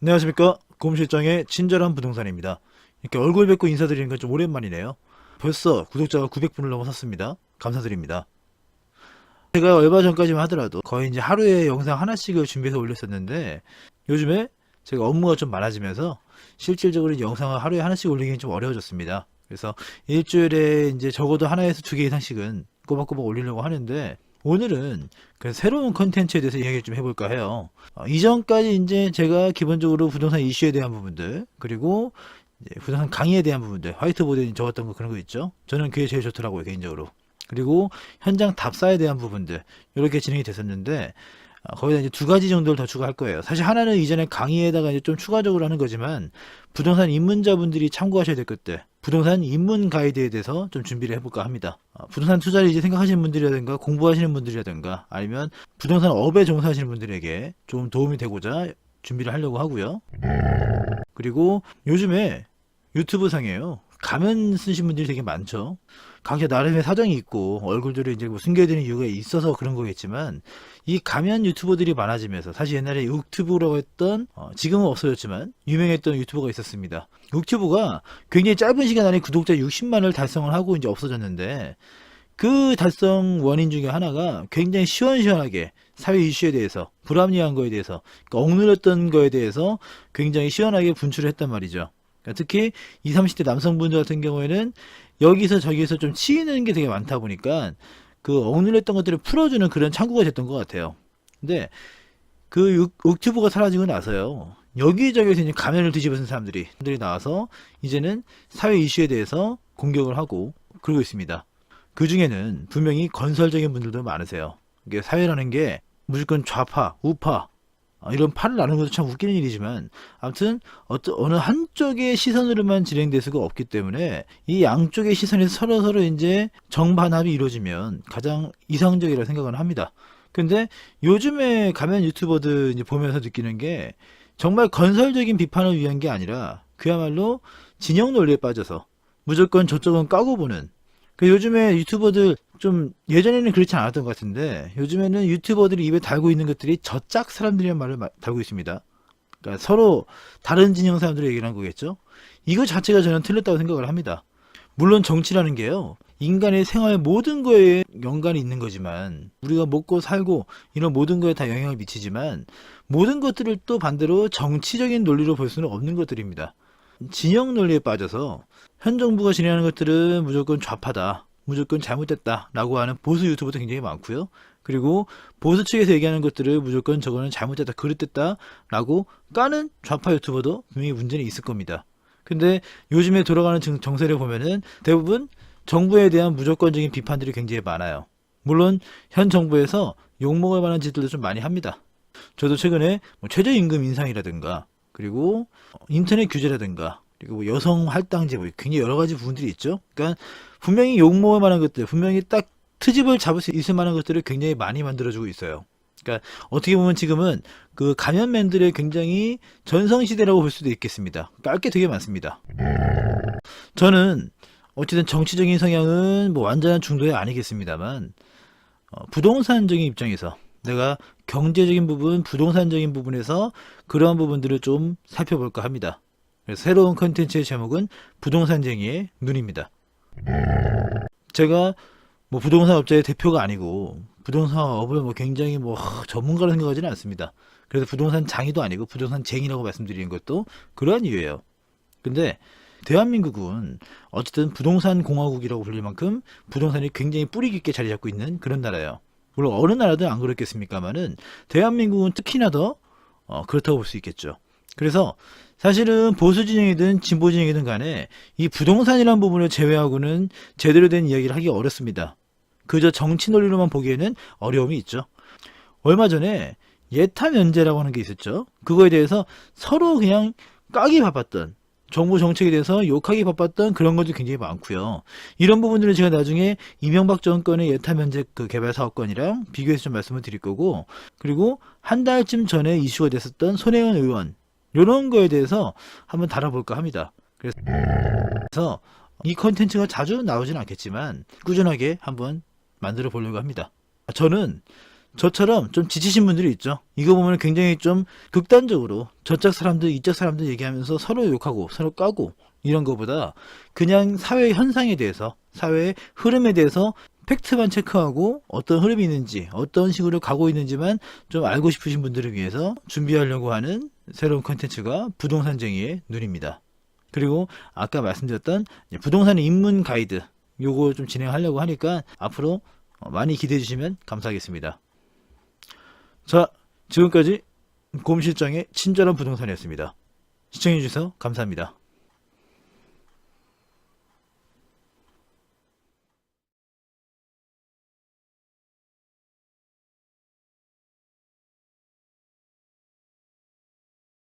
안녕하십니까, 고음실장의 친절한 부동산입니다. 이렇게 얼굴 뵙고 인사드리는 건 좀 오랜만이네요. 벌써 구독자가 900분을 넘어섰습니다. 감사드립니다. 제가 얼마 전까지만 하더라도 거의 이제 하루에 영상 하나씩을 준비해서 올렸었는데, 요즘에 제가 업무가 좀 많아지면서 실질적으로 이제 영상을 하루에 하나씩 올리기는 좀 어려워졌습니다. 그래서 일주일에 이제 적어도 하나에서 두 개 이상씩은 꼬박꼬박 올리려고 하는데, 오늘은 그 새로운 컨텐츠에 대해서 이야기를 좀 해볼까 해요. 이전까지 이제 제가 기본적으로 부동산 이슈에 대한 부분들, 그리고 이제 부동산 강의에 대한 부분들, 화이트보드에 적었던 거 그런 거 있죠. 저는 그게 제일 좋더라고요, 개인적으로. 그리고 현장 답사에 대한 부분들, 이렇게 진행이 됐었는데, 거기다 이제 두 가지 정도를 더 추가할 거예요. 사실 하나는 이전에 강의에다가 이제 좀 추가적으로 하는 거지만, 부동산 입문자분들이 참고하셔야 될 것들, 부동산 입문 가이드에 대해서 좀 준비를 해볼까 합니다. 부동산 투자를 이제 생각하시는 분들이라든가 공부하시는 분들이라든가 아니면 부동산 업에 종사하시는 분들에게 좀 도움이 되고자 준비를 하려고 하고요. 그리고 요즘에 유튜브 상에요, 가면 쓰신 분들이 되게 많죠. 각자 나름의 사정이 있고 얼굴들을 이제 뭐 숨겨야 되는 이유가 있어서 그런 거겠지만, 이 가면 유튜버들이 많아지면서, 사실 옛날에 욱튜브라고 했던 지금은 없어졌지만 유명했던 유튜버가 있었습니다. 욱튜브가 굉장히 짧은 시간 안에 구독자 60만을 달성을 하고 이제 없어졌는데, 그 달성 원인 중에 하나가 굉장히 시원시원하게 사회 이슈에 대해서, 불합리한 거에 대해서, 그러니까 억눌렸던 거에 대해서 굉장히 시원하게 분출을 했단 말이죠. 그러니까 특히 20, 30대 남성분들 같은 경우에는 여기서 저기서 좀 치이는 게 되게 많다 보니까 그 억눌렸던 것들을 풀어주는 그런 창구가 됐던 것 같아요. 근데 그 욱튜브가 사라지고 나서요, 여기저기서 이제 가면을 뒤집어 쓴 사람들이 나와서 이제는 사회 이슈에 대해서 공격을 하고 그러고 있습니다. 그 중에는 분명히 건설적인 분들도 많으세요. 이게 사회라는 게 무조건 좌파, 우파, 이런 팔을 나누는 것도 참 웃기는 일이지만, 아무튼 어느 한쪽의 시선으로만 진행될 수가 없기 때문에 이 양쪽의 시선에서 서로 이제 정반합이 이루어지면 가장 이상적이라고 생각을 합니다. 근데 요즘에 가면 유튜버들 이제 보면서 느끼는 게, 정말 건설적인 비판을 위한 게 아니라 그야말로 진영 논리에 빠져서 무조건 저쪽은 까고 보는, 그 요즘에 유튜버들 좀, 예전에는 그렇지 않았던 것 같은데 요즘에는 유튜버들이 입에 달고 있는 것들이 저짝 사람들이란 말을 달고 있습니다. 그러니까 서로 다른 진영 사람들이 얘기를 한 거겠죠. 이거 자체가 저는 틀렸다고 생각을 합니다. 물론 정치라는 게요, 인간의 생활 모든 거에 연관이 있는 거지만, 우리가 먹고 살고 이런 모든 거에 다 영향을 미치지만, 모든 것들을 또 반대로 정치적인 논리로 볼 수는 없는 것들입니다. 진영 논리에 빠져서 현 정부가 진행하는 것들은 무조건 좌파다, 무조건 잘못됐다 라고 하는 보수 유튜버도 굉장히 많고요. 그리고 보수 측에서 얘기하는 것들을 무조건 저거는 잘못됐다, 그릇됐다 라고 까는 좌파 유튜버도 분명히 문제는 있을 겁니다. 근데 요즘에 돌아가는 정세를 보면은 대부분 정부에 대한 무조건적인 비판들이 굉장히 많아요. 물론 현 정부에서 욕먹을 만한 짓들도 좀 많이 합니다. 저도 최근에 뭐 최저임금 인상이라든가, 그리고 인터넷 규제라든가, 그리고 뭐 여성 할당제, 뭐 굉장히 여러 가지 부분들이 있죠. 그러니까 분명히 욕먹을 만한 것들, 분명히 딱 트집을 잡을 수 있을 만한 것들을 굉장히 많이 만들어주고 있어요. 그러니까 어떻게 보면 지금은 그 가면맨들의 굉장히 전성시대라고 볼 수도 있겠습니다. 깔 게 되게 많습니다. 저는 어쨌든 정치적인 성향은 뭐 완전한 중도에 아니겠습니다만, 부동산적인 입장에서 내가 경제적인 부분, 부동산적인 부분에서 그러한 부분들을 좀 살펴볼까 합니다. 그래서 새로운 컨텐츠의 제목은 부동산쟁이의 눈입니다. 제가 뭐 부동산 업자의 대표가 아니고 부동산 업을 뭐 굉장히 뭐 전문가로 생각하지는 않습니다. 그래서 부동산 장이도 아니고 부동산쟁이라고 말씀드리는 것도 그러한 이유예요. 근데 대한민국은 어쨌든 부동산 공화국이라고 불릴 만큼 부동산이 굉장히 뿌리 깊게 자리 잡고 있는 그런 나라예요. 물론 어느 나라든 안 그렇겠습니까마는 대한민국은 특히나 더 그렇다고 볼 수 있겠죠. 그래서 사실은 보수 진영이든 진보 진영이든 간에 이 부동산이라는 부분을 제외하고는 제대로 된 이야기를 하기 어렵습니다. 그저 정치 논리로만 보기에는 어려움이 있죠. 얼마 전에 예타 면제라고 하는 게 있었죠. 그거에 대해서 서로 그냥 까기 바빴던, 정부 정책에 대해서 욕하기 바빴던 그런 것도 굉장히 많고요. 이런 부분들은 제가 나중에 이명박 정권의 예타 면제 그 개발 사업권이랑 비교해서 좀 말씀을 드릴 거고, 그리고 한 달쯤 전에 이슈가 됐었던 손혜원 의원, 이런 거에 대해서 한번 다뤄볼까 합니다. 그래서 이 컨텐츠가 자주 나오진 않겠지만 꾸준하게 한번 만들어 보려고 합니다. 저는 저처럼 좀 지치신 분들이 있죠. 이거 보면 굉장히 좀 극단적으로 저쪽 사람들 이쪽 사람들 얘기하면서 서로 욕하고 서로 까고 이런 거보다 그냥 사회 현상에 대해서, 사회의 흐름에 대해서 팩트만 체크하고 어떤 흐름이 있는지 어떤 식으로 가고 있는지만 좀 알고 싶으신 분들을 위해서 준비하려고 하는 새로운 컨텐츠가 부동산쟁이의 눈입니다. 그리고 아까 말씀드렸던 부동산 입문 가이드, 요거 좀 진행하려고 하니까 앞으로 많이 기대해 주시면 감사하겠습니다. 자, 지금까지 곰실장의 친절한 부동산이었습니다. 시청해 주셔서 감사합니다.